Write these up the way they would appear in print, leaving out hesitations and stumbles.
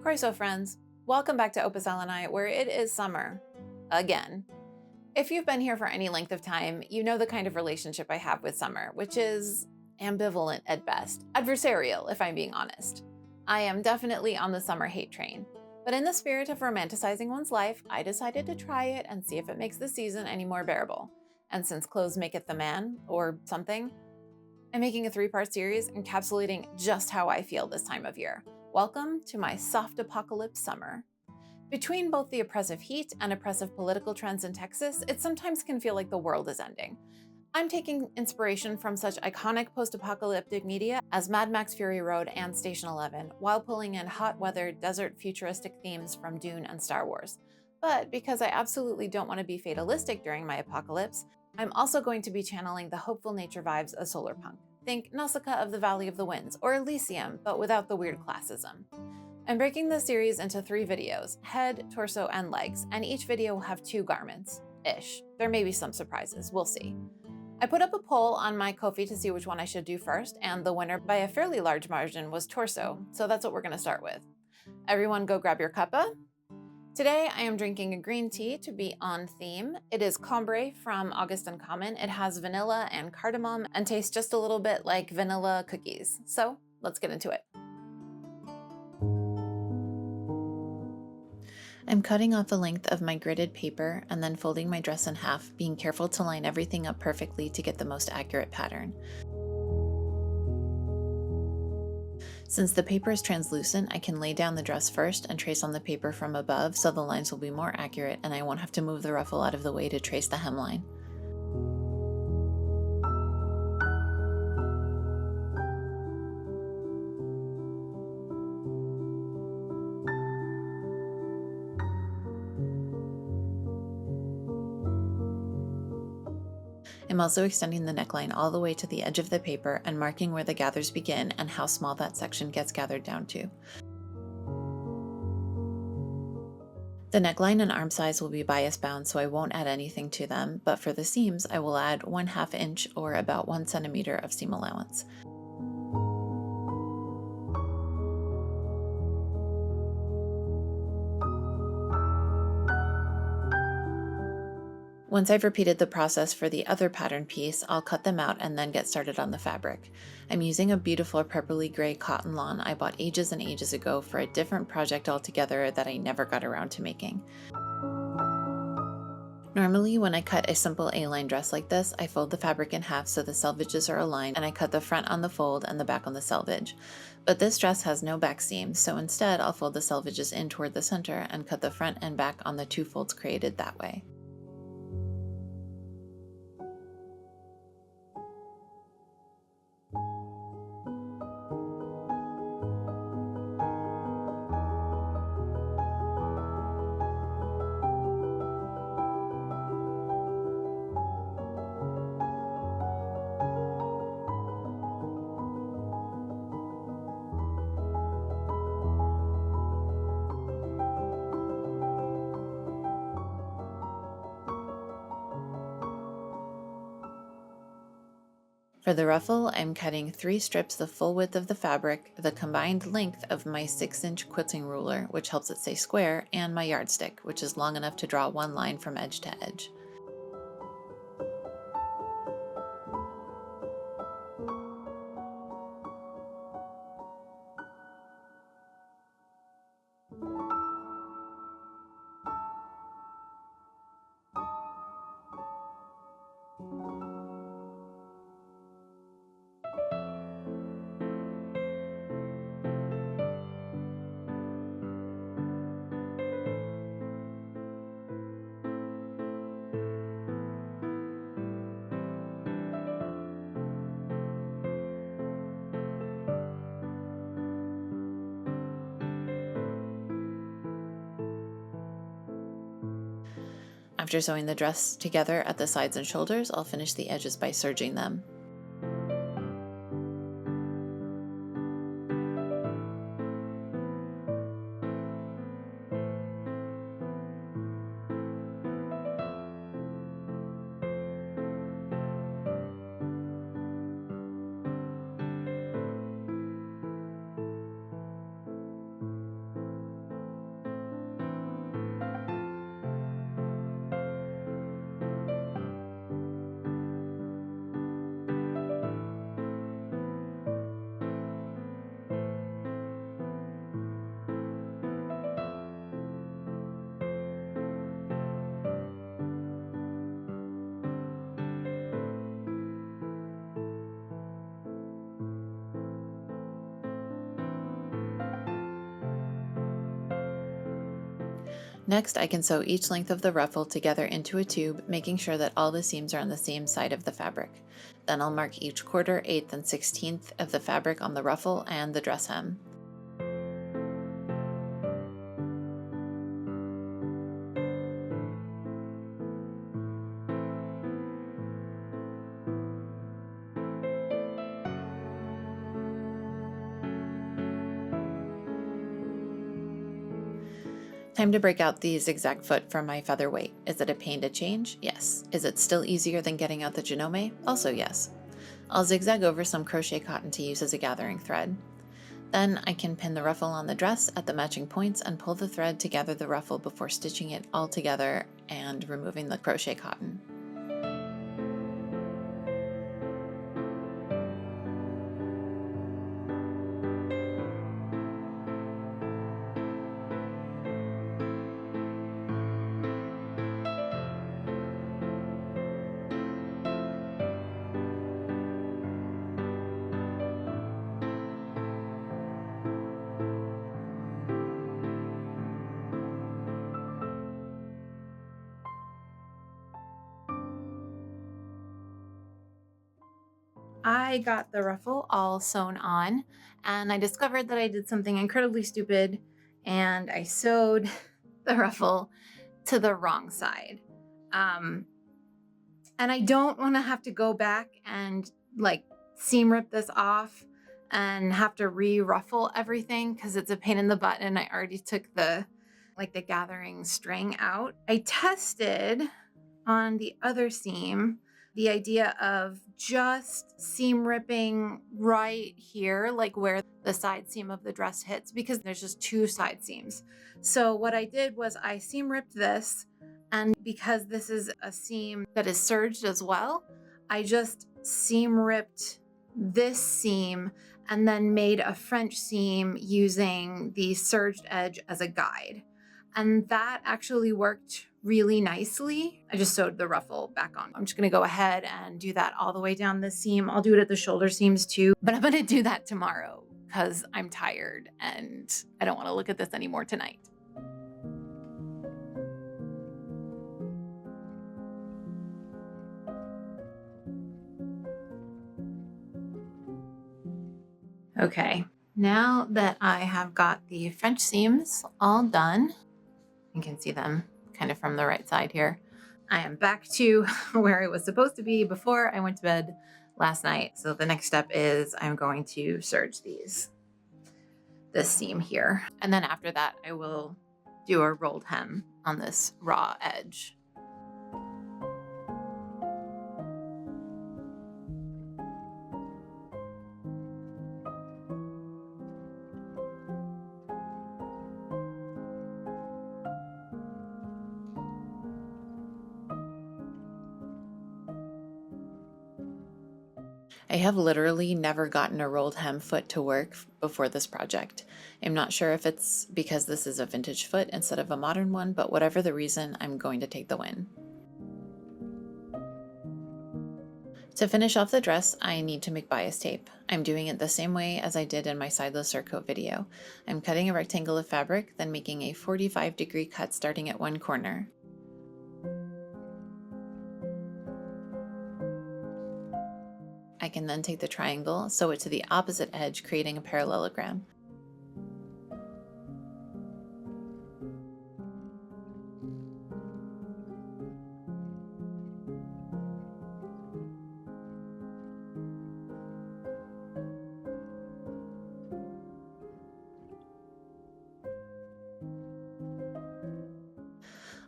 Croeso friends, welcome back to Opus Elenae, where it is summer. Again. If you've been here for any length of time, you know the kind of relationship I have with summer, which is ambivalent at best, adversarial if I'm being honest. I am definitely on the summer hate train, but in the spirit of romanticizing one's life, I decided to try it and see if it makes the season any more bearable. And since clothes maketh the man, or something, I'm making a 3-part series encapsulating just how I feel this time of year. Welcome to my soft apocalypse summer. Between both the oppressive heat and oppressive political trends in Texas, it sometimes can feel like the world is ending. I'm taking inspiration from such iconic post-apocalyptic media as Mad Max Fury Road and Station 11, while pulling in hot weather, desert futuristic themes from Dune and Star Wars. But because I absolutely don't want to be fatalistic during my apocalypse, I'm also going to be channeling the hopeful nature vibes of solar punk. Think Nausicaa of the Valley of the Winds, or Elysium, but without the weird classism. I'm breaking the series into 3 videos, head, torso, and legs, and each video will have 2 garments-ish. There may be some surprises, we'll see. I put up a poll on my Ko-fi to see which one I should do first, and the winner by a fairly large margin was torso, so that's what we're gonna start with. Everyone go grab your cuppa. Today I am drinking a green tea to be on theme. It is Combre from August Uncommon. It has vanilla and cardamom and tastes just a little bit like vanilla cookies. So let's get into it. I'm cutting off a length of my gridded paper and then folding my dress in half, being careful to line everything up perfectly to get the most accurate pattern. Since the paper is translucent, I can lay down the dress first and trace on the paper from above so the lines will be more accurate and I won't have to move the ruffle out of the way to trace the hemline. I'm also extending the neckline all the way to the edge of the paper and marking where the gathers begin and how small that section gets gathered down to. The neckline and arm size will be bias bound, so I won't add anything to them, but for the seams, I will add 1/2 inch or about 1 centimeter of seam allowance. Once I've repeated the process for the other pattern piece, I'll cut them out and then get started on the fabric. I'm using a beautiful purpley gray cotton lawn I bought ages and ages ago for a different project altogether that I never got around to making. Normally, when I cut a simple A-line dress like this, I fold the fabric in half so the selvages are aligned and I cut the front on the fold and the back on the selvage. But this dress has no back seams, so instead I'll fold the selvages in toward the center and cut the front and back on the 2 folds created that way. For the ruffle, I'm cutting 3 strips the full width of the fabric, the combined length of my 6-inch quilting ruler, which helps it stay square, and my yardstick, which is long enough to draw one line from edge to edge. After sewing the dress together at the sides and shoulders, I'll finish the edges by serging them. Next, I can sew each length of the ruffle together into a tube, making sure that all the seams are on the same side of the fabric. Then I'll mark each quarter, eighth, and 16th of the fabric on the ruffle and the dress hem. Time to break out the zigzag foot from my featherweight. Is it a pain to change? Yes. Is it still easier than getting out the genome? Also yes. I'll zigzag over some crochet cotton to use as a gathering thread. Then I can pin the ruffle on the dress at the matching points and pull the thread to gather the ruffle before stitching it all together and removing the crochet cotton. I got the ruffle all sewn on, and I discovered that I did something incredibly stupid, and I sewed the ruffle to the wrong side. And I don't want to have to go back and like seam rip this off and have to re-ruffle everything because it's a pain in the butt, and I already took the gathering string out. I tested on the other seam the idea of just seam ripping right here, like where the side seam of the dress hits, because there's just two side seams. So what I did was I seam ripped this, and because this is a seam that is serged as well, I just seam ripped this seam and then made a French seam using the serged edge as a guide. And that actually worked really nicely. I just sewed the ruffle back on. I'm just gonna go ahead and do that all the way down the seam. I'll do it at the shoulder seams too, but I'm gonna do that tomorrow because I'm tired and I don't wanna look at this anymore tonight. Okay, now that I have got the French seams all done, you can see them kind of from the right side here. I am back to where I was supposed to be before I went to bed last night. So the next step is I'm going to serge this seam here. And then after that, I will do a rolled hem on this raw edge. I have literally never gotten a rolled hem foot to work before this project. I'm not sure if it's because this is a vintage foot instead of a modern one, but whatever the reason, I'm going to take the win. To finish off the dress, I need to make bias tape. I'm doing it the same way as I did in my sideless surcoat video. I'm cutting a rectangle of fabric, then making a 45-degree cut starting at one corner. I can then take the triangle, sew it to the opposite edge, creating a parallelogram.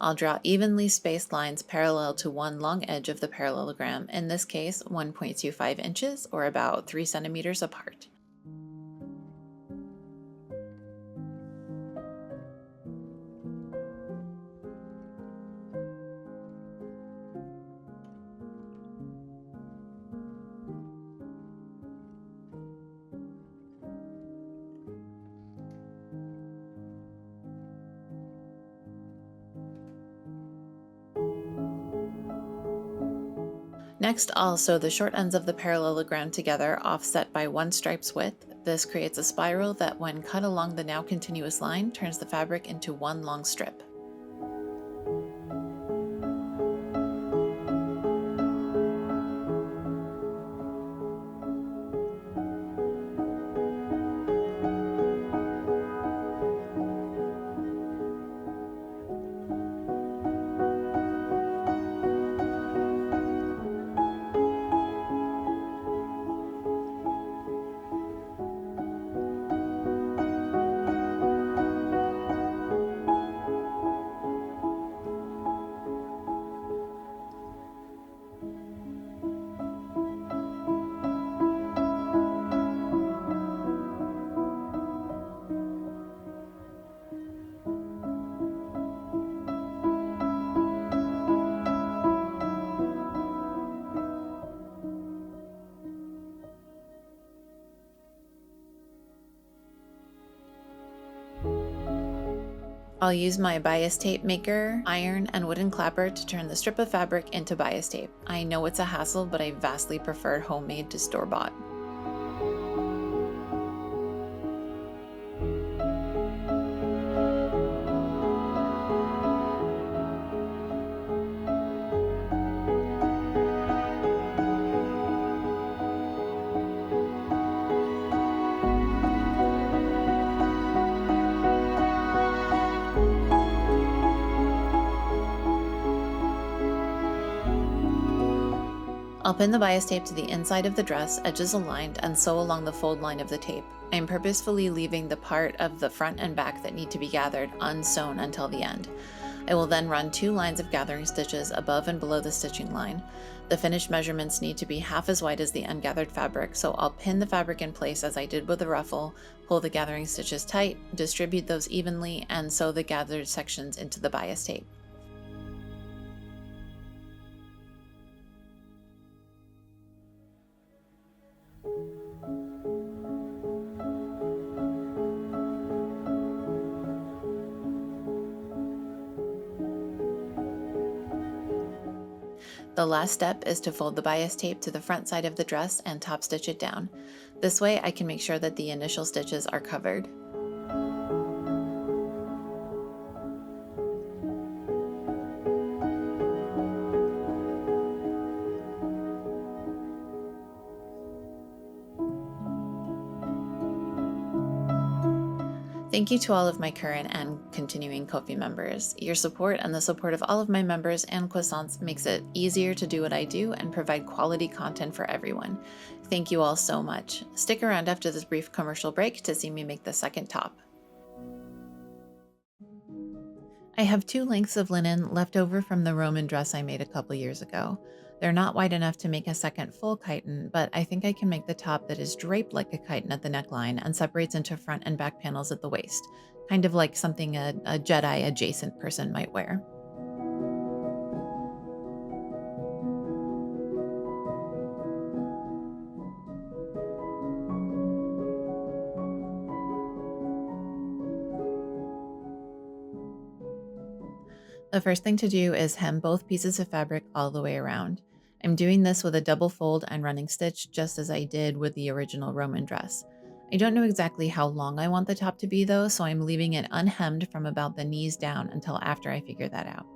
I'll draw evenly spaced lines parallel to one long edge of the parallelogram, in this case 1.25 inches or about 3 centimeters apart. Next, I'll sew the short ends of the parallelogram together, offset by 1 stripe's width. This creates a spiral that, when cut along the now continuous line, turns the fabric into one long strip. I'll use my bias tape maker, iron, and wooden clapper to turn the strip of fabric into bias tape. I know it's a hassle, but I vastly prefer homemade to store-bought. I'll pin the bias tape to the inside of the dress, edges aligned, and sew along the fold line of the tape. I'm purposefully leaving the part of the front and back that need to be gathered unsewn until the end. I will then run 2 lines of gathering stitches above and below the stitching line. The finished measurements need to be half as wide as the ungathered fabric, so I'll pin the fabric in place as I did with the ruffle, pull the gathering stitches tight, distribute those evenly, and sew the gathered sections into the bias tape. The last step is to fold the bias tape to the front side of the dress and top stitch it down. This way I can make sure that the initial stitches are covered. Thank you to all of my current and continuing Ko-fi members. Your support and the support of all of my members and croissants makes it easier to do what I do and provide quality content for everyone. Thank you all so much. Stick around after this brief commercial break to see me make the second top. I have 2 lengths of linen left over from the Roman dress I made a couple years ago. They're not wide enough to make a second full chiton, but I think I can make the top that is draped like a chiton at the neckline and separates into front and back panels at the waist, kind of like something a Jedi adjacent person might wear. The first thing to do is hem both pieces of fabric all the way around. I'm doing this with a double fold and running stitch just as I did with the original Roman dress. I don't know exactly how long I want the top to be though, so I'm leaving it unhemmed from about the knees down until after I figure that out.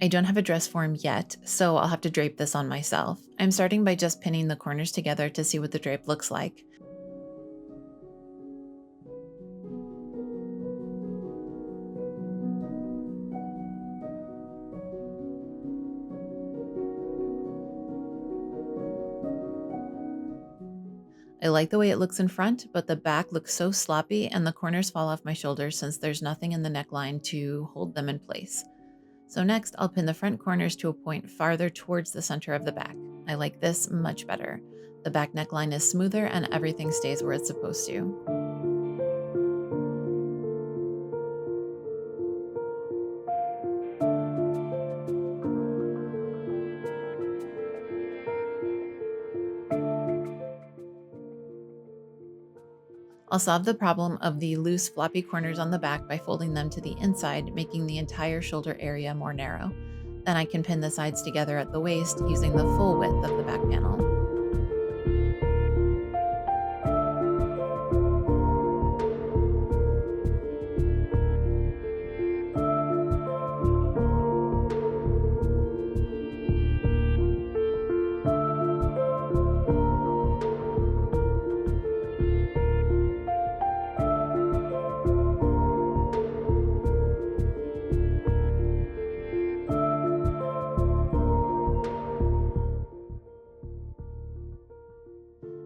I don't have a dress form yet, so I'll have to drape this on myself. I'm starting by just pinning the corners together to see what the drape looks like. I like the way it looks in front, but the back looks so sloppy and the corners fall off my shoulders since there's nothing in the neckline to hold them in place. So next, I'll pin the front corners to a point farther towards the center of the back. I like this much better. The back neckline is smoother and everything stays where it's supposed to. I'll solve the problem of the loose floppy corners on the back by folding them to the inside, making the entire shoulder area more narrow. Then I can pin the sides together at the waist using the full width of the back panel.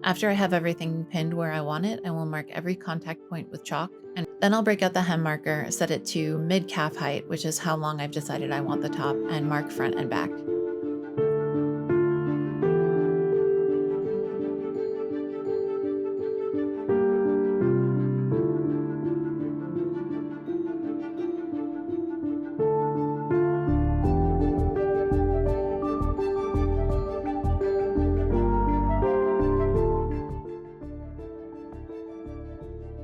After I have everything pinned where I want it, I will mark every contact point with chalk, and then I'll break out the hem marker, set it to mid-calf height, which is how long I've decided I want the top, and mark front and back.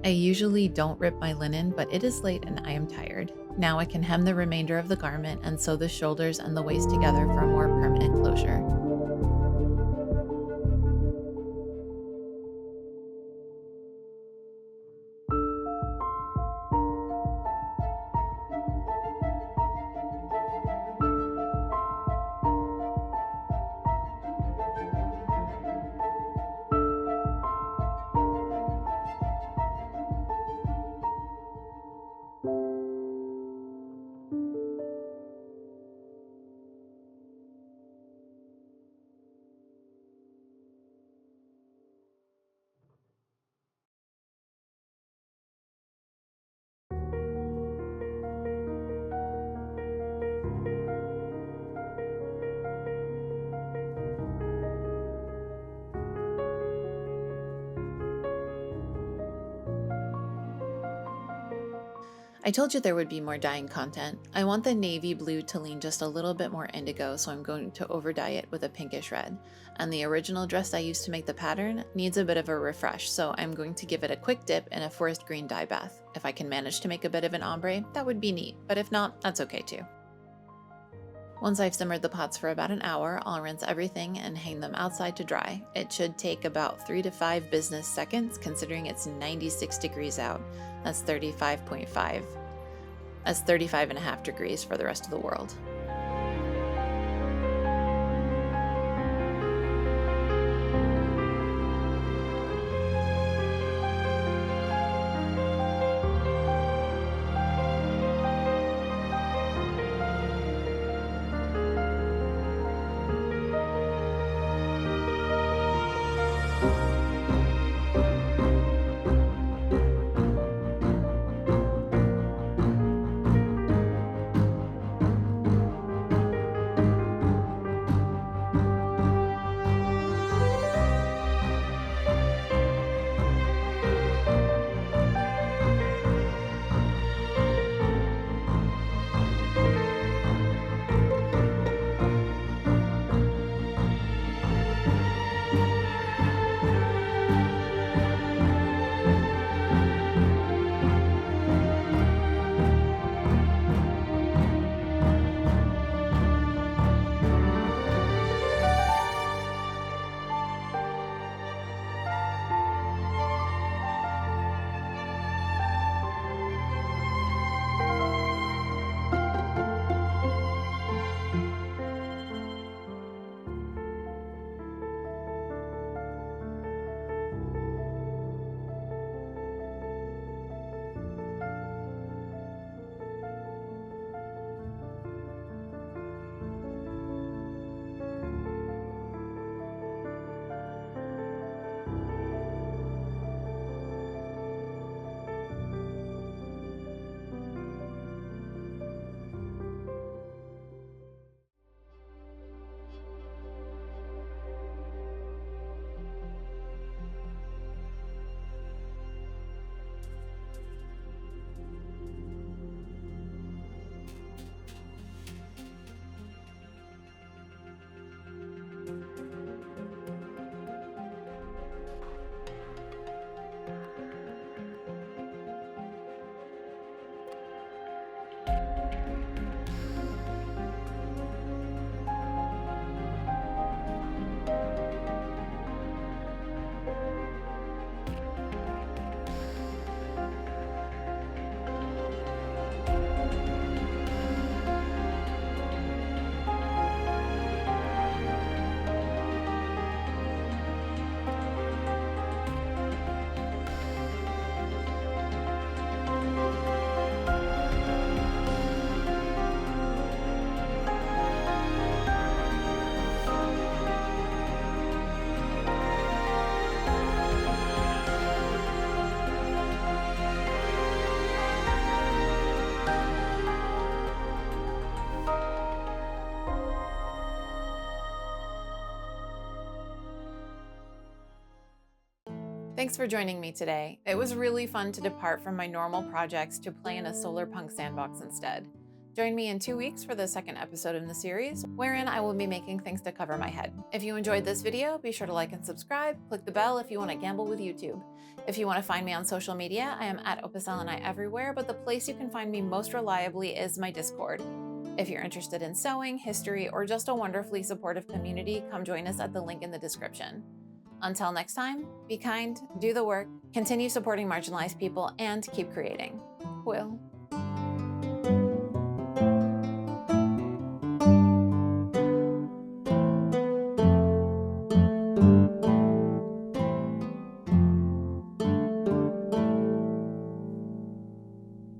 I usually don't rip my linen, but it is late and I am tired. Now I can hem the remainder of the garment and sew the shoulders and the waist together for a more permanent closure. I told you there would be more dyeing content. I want the navy blue to lean just a little bit more indigo, so I'm going to over dye it with a pinkish red. And the original dress I used to make the pattern needs a bit of a refresh, so I'm going to give it a quick dip in a forest green dye bath. If I can manage to make a bit of an ombre, that would be neat, but if not, that's okay too. Once I've simmered the pots for about an hour, I'll rinse everything and hang them outside to dry. It should take about 3 to 5 business seconds, considering it's 96 degrees out. That's 35.5. That's 35.5 degrees for the rest of the world. Thanks for joining me today. It was really fun to depart from my normal projects to play in a solar punk sandbox instead. Join me in 2 weeks for the second episode in the series, wherein I will be making things to cover my head. If you enjoyed this video, be sure to like and subscribe. Click the bell if you want to gamble with YouTube. If you want to find me on social media, I am at Opus Elenae everywhere, but the place you can find me most reliably is my Discord. If you're interested in sewing, history, or just a wonderfully supportive community, come join us at the link in the description. Until next time, be kind, do the work, continue supporting marginalized people, and keep creating. Will.